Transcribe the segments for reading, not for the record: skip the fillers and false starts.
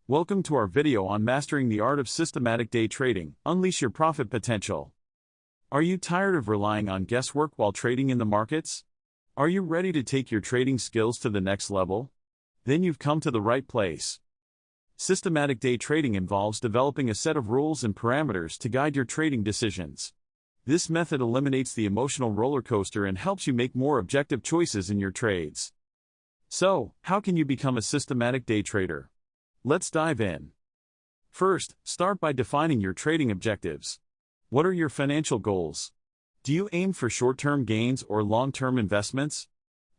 Welcome to our video on mastering the art of systematic day trading. Unleash your profit potential. Are you tired of relying on guesswork while trading in the markets? Are you ready to take your trading skills to the next level? Then you've come to the right place. Systematic day trading involves developing a set of rules and parameters to guide your trading decisions. This method eliminates the emotional roller coaster and helps you make more objective choices in your trades. So, how can you become a systematic day trader? Let's dive in. First, start by defining your trading objectives. What are your financial goals? Do you aim for short-term gains or long-term investments?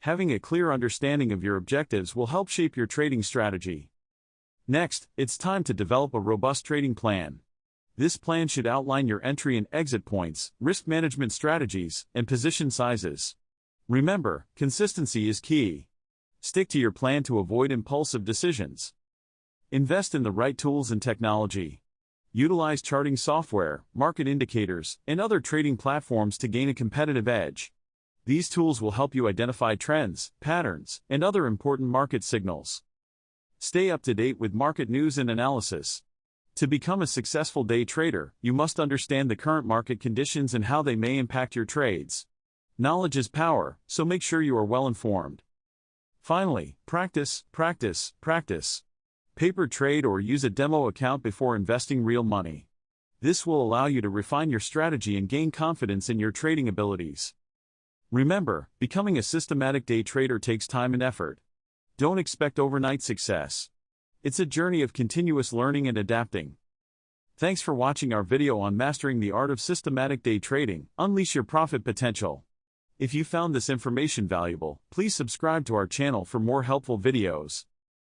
Having a clear understanding of your objectives will help shape your trading strategy. Next, it's time to develop a robust trading plan. This plan should outline your entry and exit points, risk management strategies, and position sizes. Remember, consistency is key. Stick to your plan to avoid impulsive decisions. Invest in the right tools and technology. Utilize charting software, market indicators, and other trading platforms to gain a competitive edge. These tools will help you identify trends, patterns, and other important market signals. Stay up to date with market news and analysis. To become a successful day trader, you must understand the current market conditions and how they may impact your trades. Knowledge is power, so make sure you are well informed. Finally, practice, practice, practice. Paper trade or use a demo account before investing real money. This will allow you to refine your strategy and gain confidence in your trading abilities. Remember, becoming a systematic day trader takes time and effort. Don't expect overnight success. It's a journey of continuous learning and adapting. Thanks for watching our video on mastering the art of systematic day trading. Unleash your profit potential. If you found this information valuable, please subscribe to our channel for more helpful videos.